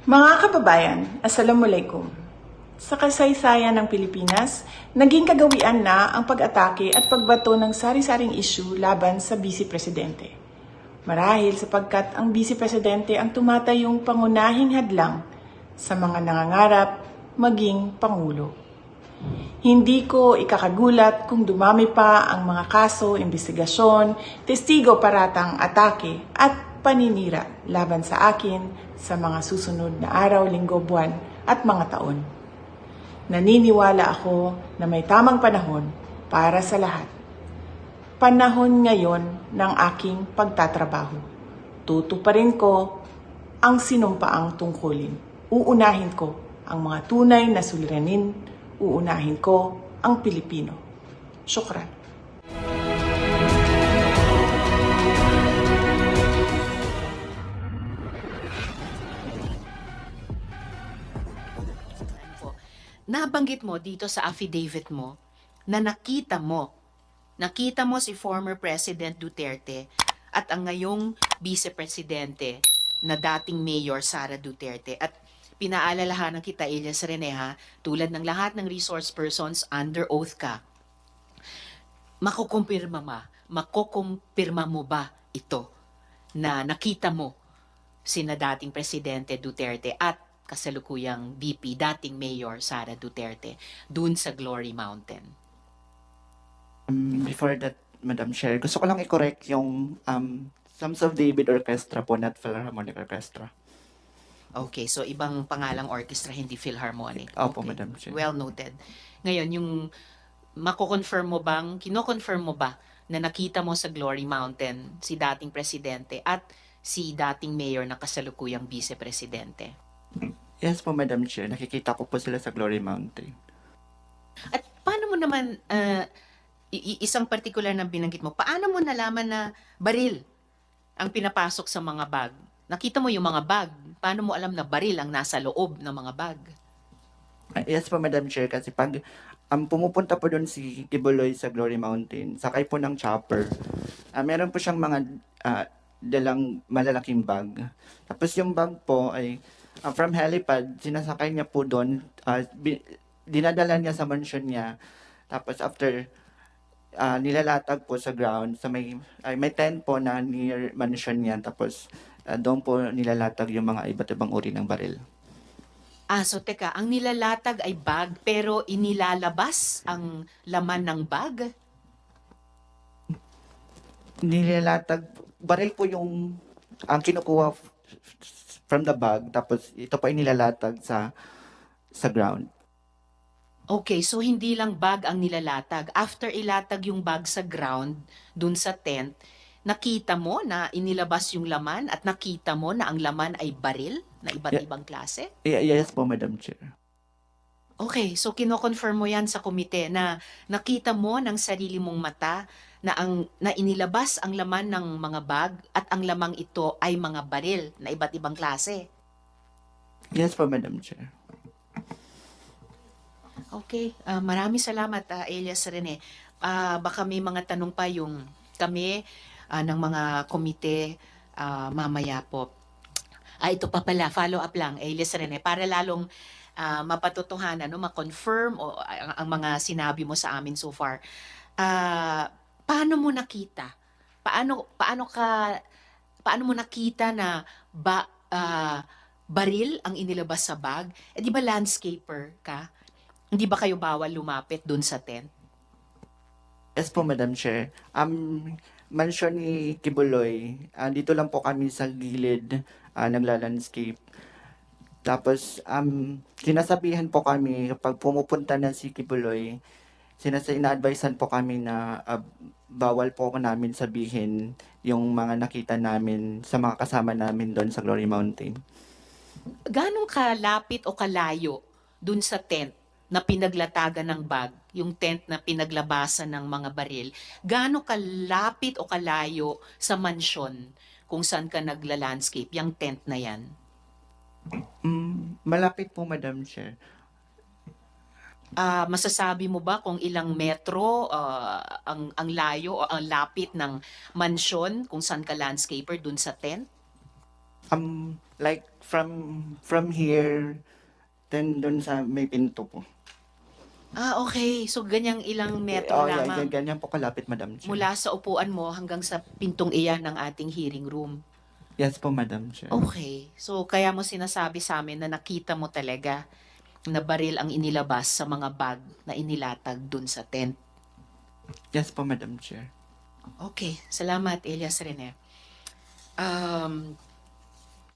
Mga kababayan, Assalamualaikum. Sa kasaysayan ng Pilipinas, naging kagawian na ang pag-atake at pagbato ng sari-saring issue laban sa Vice Presidente. Marahil sapagkat ang Vice Presidente ang tumatayong pangunahing hadlang sa mga nangangarap maging Pangulo. Hindi ko ikakagulat kung dumami pa ang mga kaso, investigasyon, testigo paratang atake at paninira laban sa akin sa mga susunod na araw, linggo, buwan at mga taon. Naniniwala ako na may tamang panahon para sa lahat. Panahon ngayon ng aking pagtatrabaho. Tutuparin ko ang sinumpaang tungkulin. Uunahin ko ang mga tunay na suliranin. Uunahin ko ang Pilipino. Syukran. Nabanggit mo dito sa affidavit mo na nakita mo si former President Duterte at ang ngayong Vice Presidente na dating Mayor Sara Duterte. At pinaalalahanan kita, Elias Reneha, tulad ng lahat ng resource persons, under oath ka. Makukumpirma mo ba ito na nakita mo sina dating Presidente Duterte at kasalukuyang VP, dating Mayor Sara Duterte, dun sa Glory Mountain? Before that, Madam Chair, gusto ko lang i-correct yung Sons of David Orchestra po, not Philharmonic Orchestra. Okay, so ibang pangalang orchestra, hindi Philharmonic. Opo, Okay. Madam Chair. Well noted. Ngayon, yung kino-confirm mo ba na nakita mo sa Glory Mountain si dating Presidente at si dating Mayor na kasalukuyang Vice Presidente? Yes po, Madam Chair. Nakikita ko po sila sa Glory Mountain. At paano mo naman, isang particular na binanggit mo, paano mo nalaman na baril ang pinapasok sa mga bag? Nakita mo yung mga bag. Paano mo alam na baril ang nasa loob ng mga bag? Yes po, Madam Chair, kasi pag pumupunta po doon si Kibuloy sa Glory Mountain, sakay po ng chopper, meron po siyang mga dalang malalaking bag. Tapos yung bag po ay from helipad, sinasakay niya po doon, dinadala niya sa mansion niya. Tapos after nilalatag po sa ground, sa may tent po na near mansion niya. Tapos doon po nilalatag yung mga iba't ibang uri ng baril. So teka, ang nilalatag ay bag pero inilalabas ang laman ng bag? Nilalatag, baril po yung kinukuha from the bag, tapos ito pa inilalatag sa ground. Okay, so hindi lang bag ang nilalatag. After ilatag yung bag sa ground, dun sa tent, nakita mo na inilabas yung laman at nakita mo na ang laman ay baril na iba't ibang klase? Yes po, Madam Chair. Okay, so kino-confirm mo yan sa komite na nakita mo ng sarili mong mata na inilabas ang laman ng mga bag at ang lamang ito ay mga baril na iba't ibang klase. Yes po, Madam Chair. Okay, maraming salamat, Elias Rene. Baka may mga tanong pa yung kami ng mga komite mamaya po. Ito pa pala, follow up lang, Elias Rene, para lalong mapatutuhanan, ma-confirm ang mga sinabi mo sa amin so far. Paano mo nakita? Paano mo nakita na baril ang inilabas sa bag? Di ba landscaper ka? Hindi ba kayo bawal lumapit dun sa tent? Yes po, Madam Chair. Mansion ni Kibuloy, dito lang po kami sa gilid nagla-landscape. Tapos, sinasabihan po kami, kapag pumupunta na si Kibuloy, ina-advisean po kami na bawal po namin sabihin yung mga nakita namin sa mga kasama namin doon sa Glory Mountain. Ganong kalapit o kalayo doon sa tent na pinaglatagan ng bag, yung tent na pinaglabasan ng mga baril, gaano kalapit o kalayo sa mansyon kung saan ka nagla-landscape, yung tent na yan? Malapit po, Madam Chair. Masasabi mo ba kung ilang metro ang layo o ang lapit ng mansyon kung saan ka landscaper dun sa tent? Like, from here, then dun sa may pinto po. Okay. So, ganyang ilang metro Oh, yeah, lamang ganyan po kalapit, Madam Chair. mula sa upuan mo hanggang sa pintong iyan ng ating hearing room. Yes po, Madam Chair. Okay. So, kaya mo sinasabi sa amin na nakita mo talaga na baril ang inilabas sa mga bag na inilatag dun sa tent. Yes po, Madam Chair. Okay. Salamat, Elias Rene.